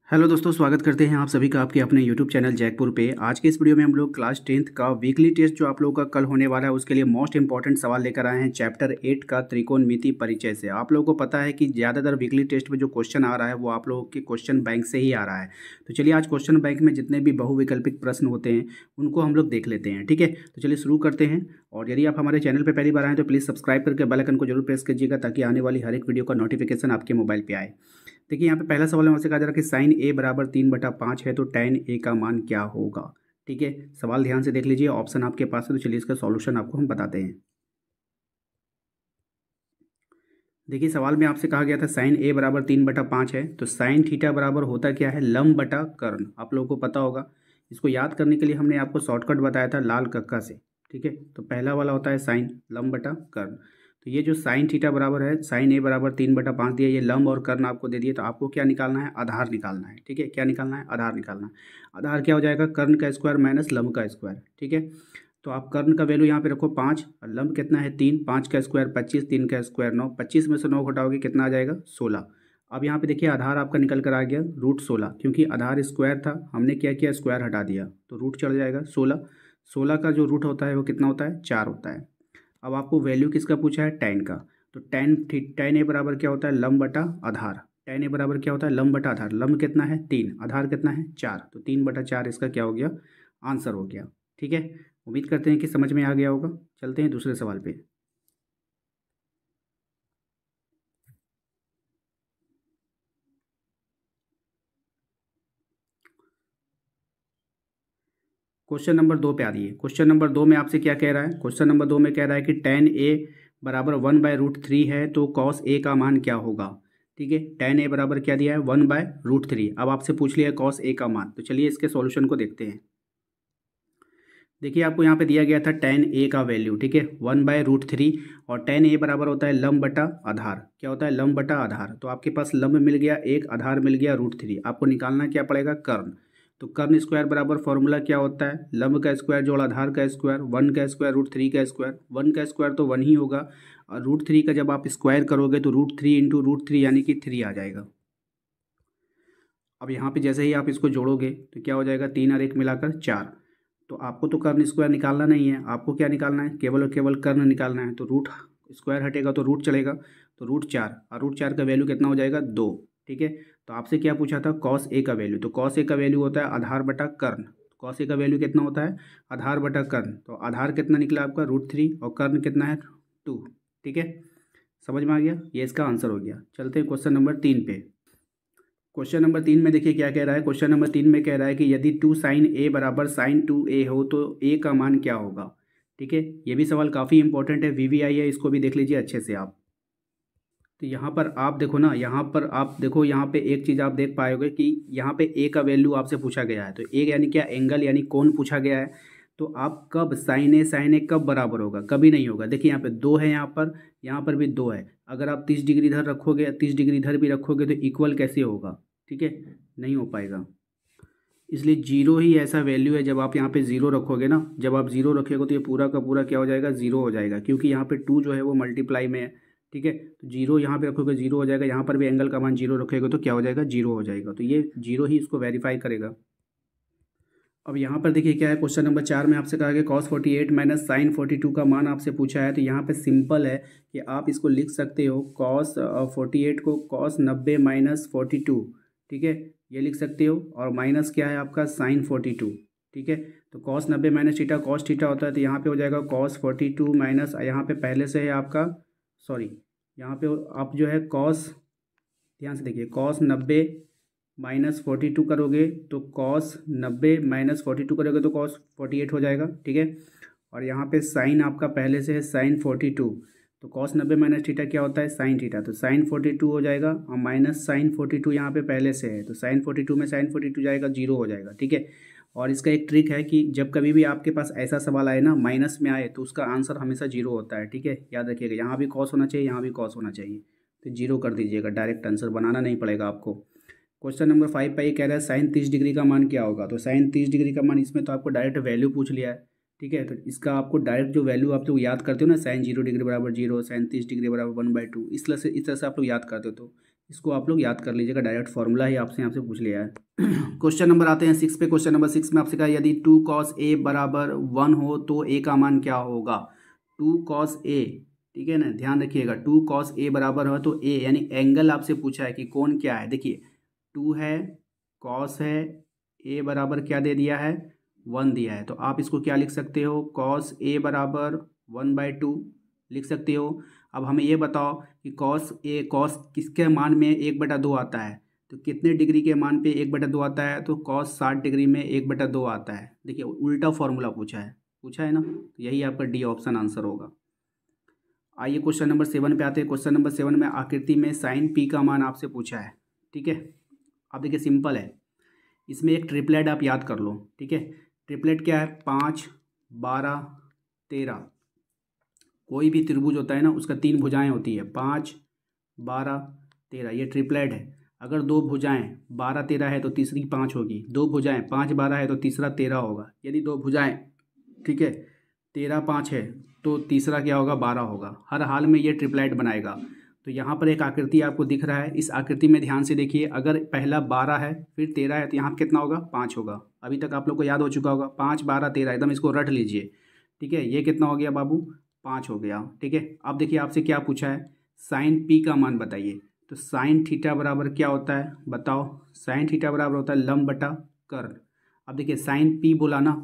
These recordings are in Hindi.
हेलो दोस्तों, स्वागत करते हैं आप सभी का आपके अपने यूट्यूब चैनल जैकपुर पे। आज के इस वीडियो में हम लोग क्लास 10th का वीकली टेस्ट जो आप लोगों का कल होने वाला है उसके लिए मोस्ट इंपॉर्टेंट सवाल लेकर आए हैं चैप्टर 8 का त्रिकोणमिति परिचय से। आप लोगों को पता है कि ज़्यादातर वीकली टेस्ट में जो क्वेश्चन आ रहा है वो आप लोगों के क्वेश्चन बैंक से ही आ रहा है। तो चलिए आज क्वेश्चन बैंक में जितने भी बहुविकल्पिक प्रश्न होते हैं उनको हम लोग देख लेते हैं। ठीक है, तो चलिए शुरू करते हैं। और यदि आप हमारे चैनल पर पहली बार आएँ तो प्लीज़ सब्सक्राइब करके बेल आइकन को जरूर प्रेस कीजिएगा ताकि आने वाली हर एक वीडियो का नोटिफिकेशन आपके मोबाइल पर आए। देखिए यहाँ पे पहला सवाल हमसे कहा जा रहा है कि साइन ए बराबर 3/5 है तो tan ए का मान क्या होगा। ठीक है, सवाल ध्यान से देख लीजिए, ऑप्शन आपके पास है। तो चलिए इसका सॉल्यूशन आपको हम बताते हैं। देखिए सवाल में आपसे कहा गया था साइन ए बराबर 3/5 है तो साइन थीटा बराबर होता क्या है, लंब बटा कर्ण। आप लोगों को पता होगा। इसको याद करने के लिए हमने आपको शॉर्टकट बताया था लाल कक्का से। ठीक है, तो पहला वाला होता है साइन लंब बटा कर्ण। तो ये जो साइन थीटा बराबर है, साइन ए बराबर 3/5 दिया, ये लंब और कर्ण आपको दे दिए। तो आपको क्या निकालना है, आधार निकालना है। ठीक है, क्या निकालना है, आधार निकालना है। आधार क्या हो जाएगा, कर्ण का स्क्वायर माइनस लंब का स्क्वायर। ठीक है, तो आप कर्ण का वैल्यू यहाँ पे रखो 5 और लंब कितना है 3। 5 का स्क्वायर 25, 3 का स्क्वायर 9। 25 में से 9 घटाओगे कितना आ जाएगा, 16। अब यहाँ पे देखिए आधार आपका निकल कर आ गया √16, क्योंकि आधार स्क्वायर था, हमने क्या किया, स्क्वायर हटा दिया तो रूट चढ़ जाएगा 16। 16 का जो रूट होता है वो कितना होता है, 4 होता है। अब आपको वैल्यू किसका पूछा है, tan का। तो tan ए बराबर क्या होता है, लंब बटा आधार। tan ए बराबर क्या होता है, लंब बटा आधार। लंब कितना है 3, आधार कितना है 4, तो 3/4 इसका क्या हो गया, आंसर हो गया। ठीक है, उम्मीद करते हैं कि समझ में आ गया होगा। चलते हैं दूसरे सवाल पे। क्वेश्चन नंबर 2 पे आ रही है। क्वेश्चन नंबर 2 में आपसे क्या कह रहा है, क्वेश्चन नंबर 2 में कह रहा है कि tan ए बराबर 1/√3 है तो cos ए का मान क्या होगा। ठीक है, tan ए बराबर क्या दिया है, 1/√3। अब आपसे पूछ लिया cos ए का मान, तो चलिए इसके सॉल्यूशन को देखते हैं। देखिए आपको यहाँ पे दिया गया था tan ए का वैल्यू। ठीक है, 1/√3 और tan ए बराबर होता है लंब बटा आधार। क्या होता है, लंब बटा आधार। तो आपके पास लंब मिल गया एक, आधार मिल गया √3। आपको निकालना क्या पड़ेगा, कर्ण। तो कर्ण स्क्वायर बराबर फॉर्मूला क्या होता है, लंब का स्क्वायर जोड़ आधार का स्क्वायर, 1 का स्क्वायर √3 का स्क्वायर। 1 का स्क्वायर तो 1 ही होगा, और √3 का जब आप स्क्वायर करोगे तो √3 इंटू √3 यानी कि 3 आ जाएगा। अब यहाँ पे जैसे ही आप इसको जोड़ोगे तो क्या हो जाएगा, 3 और 1 मिलाकर 4। तो आपको तो कर्ण स्क्वायर निकालना नहीं है, आपको क्या निकालना है, केवल और केवल कर्ण निकालना है। तो रूट स्क्वायर हटेगा तो रूट चलेगा, तो √4, और √4 का वैल्यू कितना हो जाएगा, 2। ठीक है, तो आपसे क्या पूछा था, cos ए का वैल्यू। तो cos ए का वैल्यू होता है आधार बटा कर्ण। cos ए का वैल्यू कितना होता है, आधार बटा कर्ण। तो आधार कितना निकला आपका, √3, और कर्ण कितना है 2। ठीक है, समझ में आ गया, ये इसका आंसर हो गया। चलते हैं क्वेश्चन नंबर 3 पे। क्वेश्चन नंबर 3 में देखिए क्या कह रहा है। क्वेश्चन नंबर 3 में कह रहा है कि यदि 2 sin ए बराबर sin 2a हो तो a का मान क्या होगा। ठीक है, ये भी सवाल काफ़ी इंपॉर्टेंट है, VVI है, इसको भी देख लीजिए अच्छे से आप। तो यहाँ पर आप देखो ना, यहाँ पर आप देखो, यहाँ पे एक चीज़ आप देख पाओगे कि यहाँ पे a का वैल्यू आपसे पूछा गया है। तो a यानी क्या, एंगल यानी कोण पूछा गया है। तो आप कब sin a कब बराबर होगा, कभी नहीं होगा। देखिए यहाँ पे 2 है, यहाँ पर भी 2 है। अगर आप 30 डिग्री इधर रखोगे, 30 डिग्री इधर भी रखोगे तो इक्वल कैसे होगा। ठीक है, नहीं हो पाएगा। इसलिए जीरो ही ऐसा वैल्यू है, जब आप यहाँ पे ज़ीरो रखोगे ना, जब आप ज़ीरो रखोगे तो ये पूरा का पूरा क्या हो जाएगा, ज़ीरो हो जाएगा, क्योंकि यहाँ पे 2 जो है वो मल्टीप्लाई में है। ठीक है, तो जीरो यहाँ पे रखोगे जीरो हो जाएगा, यहाँ पर भी एंगल का मान जीरो रखोगे तो क्या हो जाएगा, जीरो हो जाएगा। तो ये जीरो ही इसको वेरीफाई करेगा। अब यहाँ पर देखिए क्या है, क्वेश्चन नंबर 4 में आपसे कहा गया cos 48 माइनस साइन 42 का मान आपसे पूछा है। तो यहाँ पे सिंपल है कि आप इसको लिख सकते हो cos 48 को cos 90 माइनस 42। ठीक है, ये लिख सकते हो, और माइनस क्या है आपका साइन 42। ठीक है, तो cos 90 minus theta cos theta होता है, तो यहाँ पे हो जाएगा cos 42 माइनस, यहाँ पे पहले से है आपका, सॉरी, यहाँ पे आप जो है cos, ध्यान से देखिए, cos 90 माइनस 42 करोगे तो cos 90 माइनस 42 करोगे तो cos 48 हो जाएगा। ठीक है, और यहाँ पे साइन आपका पहले से है साइन 42, तो cos 90 माइनस थीटा क्या होता है, साइन थीटा। तो साइन 42 हो जाएगा, और माइनस साइन 42 यहाँ पे पहले से है, तो साइन 42 में साइन 42 जाएगा, जीरो हो जाएगा। ठीक है, और इसका एक ट्रिक है कि जब कभी भी आपके पास ऐसा सवाल आए ना, माइनस में आए, तो उसका आंसर हमेशा जीरो होता है। ठीक है, याद रखिएगा, यहाँ भी cos होना चाहिए, यहाँ भी cos होना चाहिए, तो जीरो कर दीजिएगा, डायरेक्ट आंसर बनाना नहीं पड़ेगा आपको। क्वेश्चन नंबर 5 पर ये कह रहा है साइन 30 डिग्री का मान क्या होगा। तो साइन 30 डिग्री का मान, इसमें तो आपको डायरेक्ट वैल्यू पूछ लिया है। ठीक है, तो इसका आपको डायरेक्ट जो वैल्यू आप लोग याद करते हो ना, साइन 0 डिग्री बराबर 0, साइन 30 डिग्री बराबर 1/2, इस तरह से आप लोग याद करते हो। तो इसको आप लोग याद कर लीजिएगा, डायरेक्ट फॉर्मूला ही आपसे यहाँ से पूछ लिया है। क्वेश्चन नंबर आते हैं 6 पे। क्वेश्चन नंबर 6 में आपसे कहा यदि 2 cos A बराबर 1 हो तो A का मान क्या होगा। 2 cos A, ठीक है ना, ध्यान रखिएगा, 2 cos A बराबर हो तो A यानी एंगल आपसे पूछा है कि कौन क्या है। देखिए 2 है, cos है, A बराबर क्या दे दिया है, 1 दिया है, तो आप इसको क्या लिख सकते हो, cos A बराबर 1/2 लिख सकते हो। अब हमें ये बताओ कि cos किसके मान में 1/2 आता है, तो कितने डिग्री के मान पे 1/2 आता है, तो cos 60 डिग्री में 1/2 आता है। देखिए उल्टा फॉर्मूला पूछा है ना, तो यही आपका डी ऑप्शन आंसर होगा। आइए क्वेश्चन नंबर 7 पे आते हैं। क्वेश्चन नंबर 7 में आकृति में साइन पी का मान आपसे पूछा है, ठीक है। अब देखिए सिंपल है, इसमें एक ट्रिपलेट आप याद कर लो, ठीक है। ट्रिपलेट क्या है, 5, 12, 13। कोई भी त्रिभुज होता है ना, उसका 3 भुजाएं होती है, 5, 12, 13, ये ट्रिपलेट है। अगर 2 भुजाएं 12, 13 है तो तीसरी 5 होगी, 2 भुजाएं 5, 12 है तो तीसरा 13 होगा। यदि 2 भुजाएं, ठीक है, 13, 5 है तो तीसरा क्या होगा, 12 होगा। हर हाल में ये ट्रिपलेट बनाएगा। तो यहाँ पर एक आकृति आपको दिख रहा है, इस आकृति में ध्यान से देखिए, अगर पहला 12 है फिर 13 है तो यहाँ कितना होगा, 5 होगा। अभी तक आप लोग को याद हो चुका होगा, 5, 12, 13, एकदम इसको रट लीजिए, ठीक है। ये कितना हो गया बाबू, 5 हो गया, ठीक है। अब देखिए आपसे क्या पूछा है, साइन पी का मान बताइए। तो साइन थीटा बराबर क्या होता है बताओ, साइन थीटा बराबर होता है लंब बटा कर्ण। अब देखिए साइन पी बोला ना,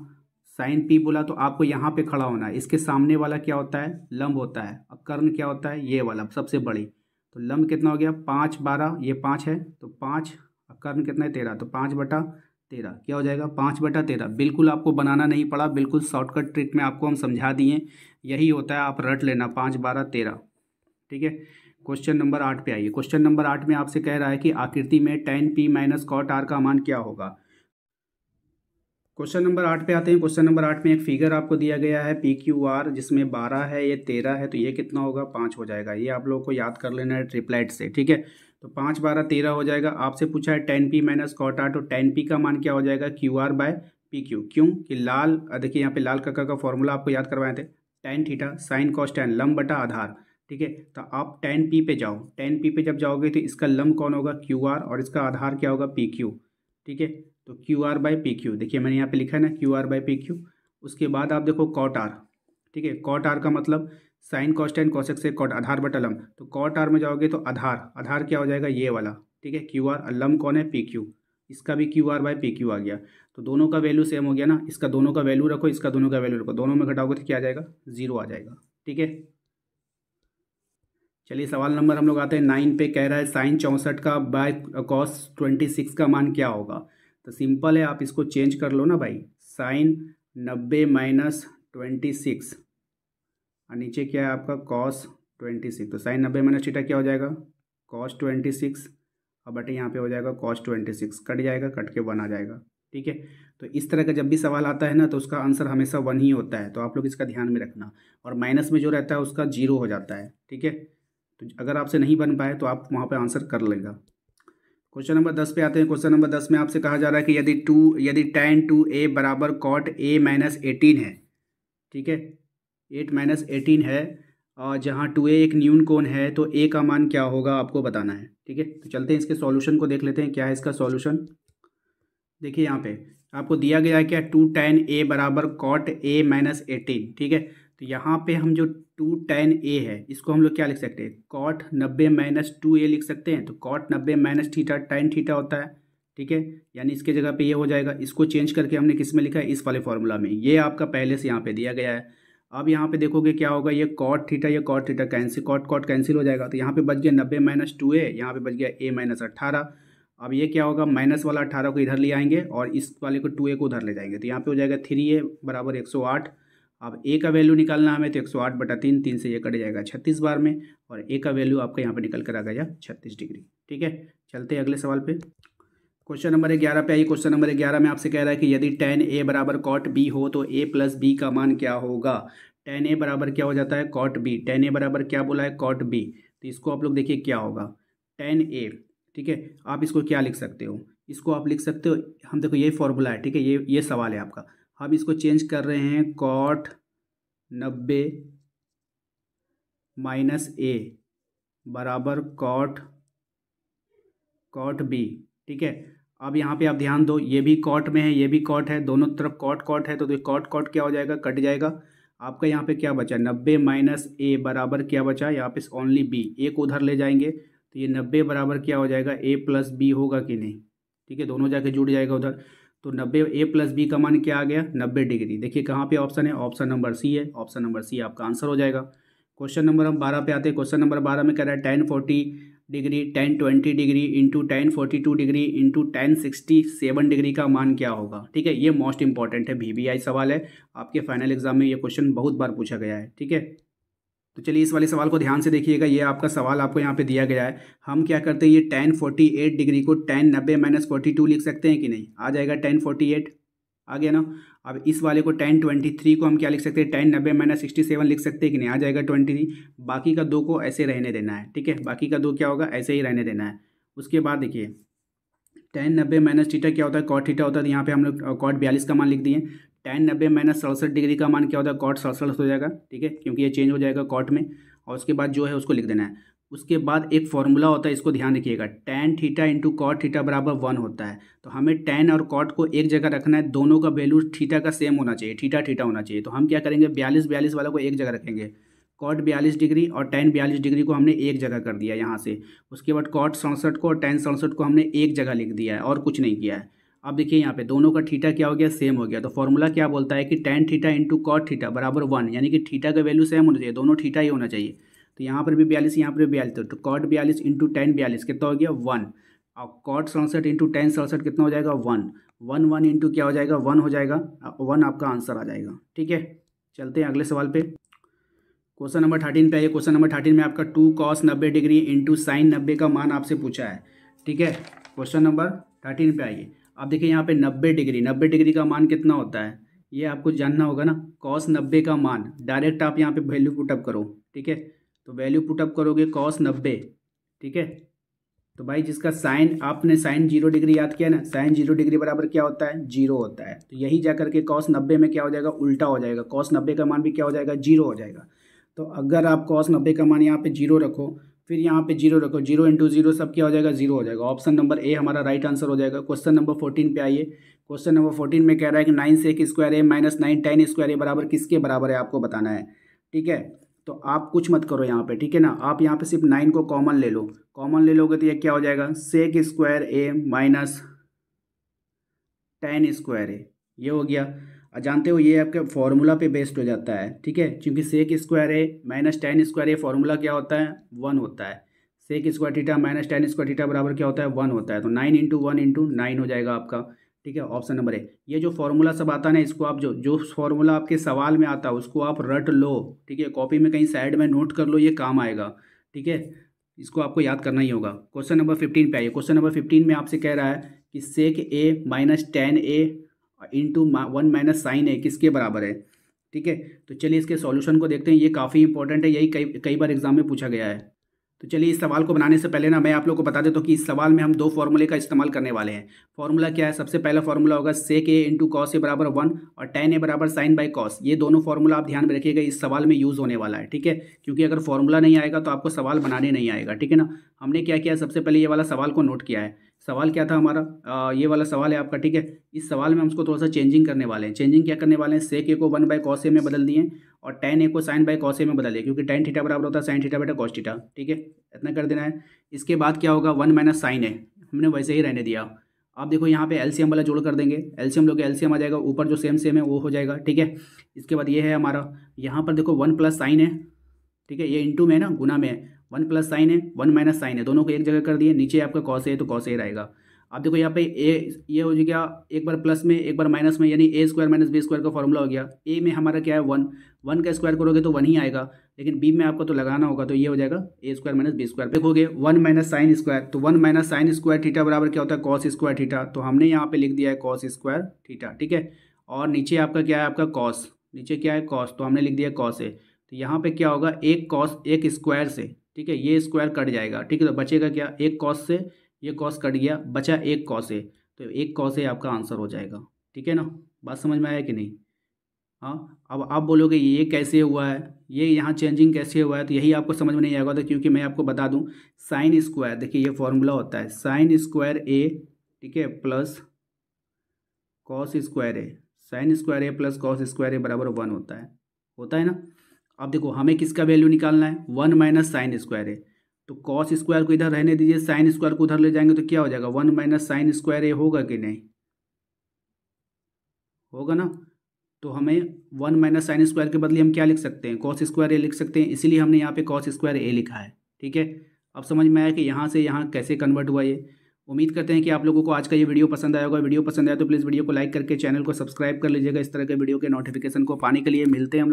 साइन पी बोला तो आपको यहाँ पे खड़ा होना है, इसके सामने वाला क्या होता है, लंब होता है, और कर्ण क्या होता है, ये वाला सबसे बड़ी। तो लंब कितना हो गया, 5, 12, ये 5 है तो 5, और कर्ण कितना है, 13, तो 5/13 क्या हो जाएगा, 5/13। बिल्कुल आपको बनाना नहीं पड़ा, बिल्कुल शॉर्टकट ट्रिक में आपको हम समझा दिए, यही होता है, आप रट लेना, 5, 12, 13, ठीक है। क्वेश्चन नंबर 8 पे आइए। क्वेश्चन नंबर 8 में आपसे कह रहा है कि आकृति में tan p minus cot r का मान क्या होगा। क्वेश्चन नंबर 8 पे आते हैं। क्वेश्चन नंबर 8 में एक फिगर आपको दिया गया है PQR, जिसमें 12 है, ये 13 है, तो ये कितना होगा, 5 हो जाएगा। ये आप लोगों को याद कर लेना है ट्रिपलेट से, ठीक है। तो 5, 12, 13 हो जाएगा। आपसे पूछा है tan p minus cot r, तो tan p का मान क्या हो जाएगा, QR/PQ। क्यों कि लाल, देखिए यहाँ पे लाल का फॉर्मूला आपको याद करवाए थे, tan theta sine cos tan लंब बटा आधार, ठीक है। तो आप tan p पे जाओ, tan p पे जब जाओगे तो इसका लंब कौन होगा, QR, और इसका आधार क्या होगा, PQ, ठीक है। तो QR/PQ, देखिए मैंने यहाँ पे लिखा है ना, QR/PQ। उसके बाद आप देखो cot r, ठीक है। cot r का मतलब साइन cos tan cosec से cot, आधार बटा लंब, तो cot r में जाओगे तो आधार क्या हो जाएगा, ये वाला, ठीक है, QR, और लंब कौन है, PQ, इसका भी QR/PQ आ गया। तो दोनों का वैल्यू सेम हो गया ना, इसका दोनों का वैल्यू रखो, इसका दोनों का वैल्यू रखो, दोनों में घटाओगे तो क्या आ जाएगा, 0 आ जाएगा, ठीक है। चलिए सवाल नंबर हम लोग आते हैं 9 पे। कह रहा है साइन 64 का बाय cos 26 का मान क्या होगा। तो सिंपल है, आप इसको चेंज कर लो ना भाई, साइन 90 माइनस 26, और नीचे क्या है आपका cos 26, तो साइन 90 माइनस थीटा क्या हो जाएगा, cos 26, और बटे यहाँ पे हो जाएगा cos 26, कट जाएगा, कट के 1 आ जाएगा, ठीक है। तो इस तरह का जब भी सवाल आता है ना, तो उसका आंसर हमेशा 1 ही होता है, तो आप लोग इसका ध्यान में रखना। और माइनस में जो रहता है उसका 0 हो जाता है, ठीक है। तो अगर आपसे नहीं बन पाए तो आप वहाँ पे आंसर कर लेगा। क्वेश्चन नंबर 10 पे आते हैं। क्वेश्चन नंबर 10 में आपसे कहा जा रहा है कि यदि tan 2a बराबर cot a माइनस 18 है, ठीक है, 8 माइनस 18 है, और जहाँ 2a एक न्यून कोण है, तो a का मान क्या होगा आपको बताना है, ठीक है। तो चलते हैं इसके सॉल्यूशन को देख लेते हैं, क्या है इसका सॉल्यूशन। देखिए यहाँ पे आपको दिया गया है क्या, 2 tan a बराबर cot a माइनस 18, ठीक है। तो यहाँ पे हम जो 2 tan a है, इसको हम लोग क्या लिख सकते हैं, cot 90 माइनस 2a लिख सकते हैं। तो cot 90 minus theta tan theta होता है, ठीक है, यानी इसके जगह पे ये हो जाएगा। इसको चेंज करके हमने किस में लिखा है, इस वाले फॉर्मूला में, ये आपका पहले से यहाँ पे दिया गया है। अब यहाँ पे देखोगे क्या होगा, ये cot थीटा, ये cot theta cancel, cot cancel हो जाएगा, तो यहाँ पे बच गया 90 माइनस 2a, यहाँ पे बच गया a माइनस 18। अब ये क्या होगा, माइनस वाला 18 को इधर ले आएंगे और इस वाले को 2a को उधर ले जाएंगे, तो यहाँ पे हो जाएगा 3a बराबर 108। अब a का वैल्यू निकालना हमें, तो 108/3, 3 से ये कट जाएगा 36 बार में, और a का वैल्यू आपका यहाँ पे निकल कर आ गया 36 डिग्री, ठीक है। चलते हैं अगले सवाल पे। क्वेश्चन नंबर 11 पे आइए। क्वेश्चन नंबर 11 में आपसे कह रहा है कि यदि tan a बराबर cot b हो तो a प्लस b का मान क्या होगा। tan a बराबर क्या हो जाता है, cot b, tan a बराबर क्या बोला है, cot b, तो इसको आप लोग देखिए क्या होगा, tan a, ठीक है। आप इसको क्या लिख सकते हो, इसको आप लिख सकते हो, हम देखो ये फॉर्मूला है, ठीक है, ये सवाल है आपका। हम इसको चेंज कर रहे हैं, cot 90 माइनस a बराबर cot कॉट बी, ठीक है। अब यहाँ पे आप ध्यान दो, ये भी कॉट में है, ये भी कॉट है, दोनों तरफ कॉट कॉट है, तो कॉट कॉट क्या हो जाएगा, कट जाएगा। आपका यहाँ पे क्या बचा, 90 माइनस ए बराबर क्या बचा, यहाँ पे ओनली बी, ए को उधर ले जाएंगे तो ये 90 बराबर क्या हो जाएगा, ए प्लस बी होगा कि नहीं, ठीक है, दोनों जाके जुड़ जाएगा उधर। तो 90 ए प्लस बी का मान क्या आ गया, 90 डिग्री। देखिए कहाँ पे ऑप्शन है, ऑप्शन नंबर सी है, ऑप्शन नंबर सी आपका आंसर हो जाएगा। क्वेश्चन नंबर हम 12 पे आते हैं। क्वेश्चन नंबर 12 में कह रहा है tan 40 degree tan 20 degree into tan 42 degree into tan 67 degree का मान क्या होगा, ठीक है। ये मोस्ट इंपॉर्टेंट है, VBI सवाल है, आपके फाइनल एग्जाम में ये क्वेश्चन बहुत बार पूछा गया है, ठीक है। तो चलिए इस वाले सवाल को ध्यान से देखिएगा, ये आपका सवाल आपको यहाँ पे दिया गया है। हम क्या करते हैं, ये tan 48 डिग्री को tan 90 माइनस 42 लिख सकते हैं कि नहीं, आ जाएगा tan 48, आ गया ना। अब इस वाले को tan 23 को हम क्या लिख सकते हैं, tan 90 माइनस 67 लिख सकते हैं कि नहीं, आ जाएगा 23। बाकी का दो को ऐसे रहने देना है, ठीक है, बाकी का दो क्या होगा, ऐसे ही रहने देना है। उसके बाद देखिए tan 90 माइनस थीटा क्या होता है, cot थीटा होता है, तो यहाँ पे हम लोग cot 42 का मान लिख दिए। tan 90 माइनस 67 डिग्री का मान क्या होता है, cot 67 हो जाएगा, ठीक है, क्योंकि ये चेंज हो जाएगा cot में। और उसके बाद जो है उसको लिख देना है। उसके बाद एक फॉर्मूला होता है, इसको ध्यान रखिएगा, tan theta into cot theta बराबर 1 होता है। तो हमें tan और cot को एक जगह रखना है, दोनों का वैल्यू थीटा का सेम होना चाहिए, थीटा थीटा होना चाहिए। तो हम क्या करेंगे, 42 वाला को एक जगह रखेंगे, cot 42 डिग्री और tan 42 डिग्री को हमने एक जगह कर दिया यहाँ से। उसके बाद cot 67 को और tan 67 को हमने एक जगह लिख दिया है और कुछ नहीं किया है। अब देखिए यहाँ पे दोनों का थीटा क्या हो गया, सेम हो गया। तो फॉर्मूला क्या बोलता है कि tan theta into cot theta बराबर 1, यानी कि थीटा का वैल्यू सेम होना चाहिए, दोनों थीटा ही होना चाहिए। तो यहाँ पर भी 42, यहाँ पर भी 42, तो cot 42 इंटू tan 42 कितना हो गया, 1। और cot 67 इंटू tan 67 कितना हो जाएगा, 1। 1 इंटू क्या हो जाएगा, 1 हो जाएगा, 1 आपका आंसर आ जाएगा, ठीक है। चलते हैं अगले सवाल पे। क्वेश्चन नंबर 13 पे आइए। क्वेश्चन नंबर 13 में आपका 2 cos 90 डिग्री इंटू साइन 90 का मान आपसे पूछा है, ठीक है। क्वेश्चन नंबर 13 पे आइए। अब देखिए यहाँ पे 90 डिग्री का मान कितना होता है, ये आपको जानना होगा ना। cos 90 का मान डायरेक्ट आप यहाँ पे वैल्यू पुटअप करो, ठीक है। तो वैल्यू पुटअप करोगे cos 90, ठीक है। तो भाई जिसका साइन, आपने साइन 0 डिग्री याद किया ना, साइन 0 डिग्री बराबर क्या होता है, 0 होता है। तो यही जा करके cos 90 में क्या हो जाएगा, उल्टा हो जाएगा, cos 90 का मान भी क्या हो जाएगा, 0 हो जाएगा। तो अगर आप cos 90 का मान यहाँ पे 0 रखो, फिर यहाँ पे 0 रखो, 0 इंटू 0 सब क्या हो जाएगा, 0 हो जाएगा। ऑप्शन नंबर ए हमारा राइट आंसर हो जाएगा। क्वेश्चन नंबर 14 पे आइए। क्वेश्चन नंबर 14 में कह रहा है कि 9 sec square A minus 9 tan square ए बराबर किसके बराबर है, आपको बताना है, ठीक है। तो आप कुछ मत करो यहाँ पे, ठीक है ना, आप यहाँ पे सिर्फ 9 को कॉमन ले लो, कॉमन ले लोगे तो ये क्या हो जाएगा, सेक square A minus tan square ए, ये हो गया। जानते हो ये आपके फॉर्मूला पे बेस्ड हो जाता है, ठीक है, क्योंकि sec square A minus tan square A formula क्या होता है, 1 होता है। Sec square theta minus tan square theta बराबर क्या होता है, 1 होता है। तो 9 इंटू 1 इंटू 9 हो जाएगा आपका, ठीक है, ऑप्शन नंबर ए। ये जो फॉर्मूला सब आता है ना, इसको आप जो फॉर्मूला आपके सवाल में आता है उसको आप रट लो, ठीक है, कॉपी में कहीं साइड में नोट कर लो, ये काम आएगा, ठीक है, इसको आपको याद करना ही होगा। क्वेश्चन नंबर 15 पे आइए। क्वेश्चन नंबर 15 में आपसे कह रहा है कि सेक ए माइनस tan ए इंटू 1 माइनस साइन ए किसके बराबर है, ठीक है। तो चलिए इसके सॉल्यूशन को देखते हैं, ये काफ़ी इंपॉर्टेंट है, यही कई बार एग्जाम में पूछा गया है। तो चलिए इस सवाल को बनाने से पहले ना मैं आप लोग को बता देता हूँ कि इस सवाल में हम 2 फॉर्मूले का इस्तेमाल करने वाले हैं। फॉर्मूला क्या है, सबसे पहला फॉर्मूला होगा सेक ए इंटू कॉस ए बराबर 1 और tan ए बराबर साइन बाई कॉस। ये दोनों फॉर्मूला आप ध्यान में रखिएगा, इस सवाल में यूज़ होने वाला है, ठीक है, क्योंकि अगर फॉर्मूला नहीं आएगा तो आपको सवाल बनाने नहीं आएगा, ठीक है ना। हमने क्या किया, सबसे पहले ये वाला सवाल को नोट किया है। सवाल क्या था हमारा, ये वाला सवाल है आपका, ठीक है। इस सवाल में हम उसको थोड़ा सा चेंजिंग करने वाले हैं। चेंजिंग क्या करने वाले हैं, सेक ए को 1 बाई कॉस ए में बदल दिए और tan ए को साइन बाई कॉस ए में बदल दिए, क्योंकि tan थीटा बराबर होता है साइन थीटा बटा कॉस थीटा, ठीक है, इतना कर देना है। इसके बाद क्या होगा, 1 माइनस साइन ए हमने वैसे ही रहने दिया। आप देखो यहाँ पे एलसीएम वाला जोड़ कर देंगे, एलसीएम लोगे एलसीएम आ जाएगा, ऊपर जो सेम है वो हो जाएगा, ठीक है। इसके बाद ये है हमारा, यहाँ पर देखो 1 प्लस साइन है, ठीक है, ये इंटू में है ना, गुना में है, 1 प्लस साइन है 1 माइनस साइन है, दोनों को एक जगह कर दिए, नीचे आपका कॉस है तो कॉस ए रहेगा। अब देखो यहाँ पे ये हो गया, एक बार प्लस में एक बार माइनस में, यानी ए स्क्वायर माइनस बी स्क्वायर का फॉर्मूला हो गया। ए में हमारा क्या है 1 का स्क्वायर करोगे तो 1 ही आएगा, लेकिन बी में आपको तो लगाना होगा, तो ये हो जाएगा ए स्क्वायर माइनस बी स्क्वायर। देखोगे 1 माइनस साइन स्क्वायर, तो 1 माइनस साइन स्क्वायर थीटा बराबर क्या होता है, कॉस स्क्वायर थीटा। तो हमने यहाँ पे लिख दिया है कॉस स्क्वायर थीटा, ठीक है। और नीचे आपका क्या है, आपका कॉस, नीचे क्या है कॉस, तो हमने लिख दिया कॉस ए। तो यहाँ पे क्या होगा, एक कॉस एक स्क्वायर से, ठीक है, ये स्क्वायर कट जाएगा, ठीक है, तो बचेगा क्या, एक कॉस से ये कॉस कट गया, बचा एक कॉस ए, तो एक कॉस ए आपका आंसर हो जाएगा, ठीक है ना। बात समझ में आया कि नहीं। हाँ, अब आप बोलोगे ये कैसे हुआ है, ये यहाँ चेंजिंग कैसे हुआ है, तो यही आपको समझ में नहीं आएगा। तो क्योंकि मैं आपको बता दूँ, साइन स्क्वायर, देखिए ये फॉर्मूला होता है साइन स्क्वायर ए, ठीक है, प्लस कॉस स्क्वायर ए। साइन स्क्वायर ए प्लस कॉस स्क्वायर ए बराबर 1 होता है ना। अब देखो हमें किसका वैल्यू निकालना है, 1 माइनस साइन स्क्वायर ए। तो कॉस स्क्वायर को इधर रहने दीजिए, साइन स्क्वायर को उधर ले जाएंगे तो क्या हो जाएगा, 1 माइनस साइन स्क्वायर ए होगा कि नहीं, होगा ना। तो हमें 1 माइनस साइन स्क्वायर के बदले हम क्या लिख सकते हैं, कॉस स्क्वायर ए लिख सकते हैं, इसीलिए हमने यहाँ पे कॉस स्क्वायर ए लिखा है। ठीक है, अब समझ में आया कि यहाँ से यहाँ कैसे कन्वर्ट हुआ ये। उम्मीद करते हैं कि आप लोगों को आज का ये वीडियो पसंद आया होगा। वीडियो पसंद आया तो प्लीज़ वीडियो को लाइक करके चैनल को सब्सक्राइब कर लीजिएगा। इस तरह के वीडियो के नोटिफिकेशन को पाने के लिए मिलते हैं हम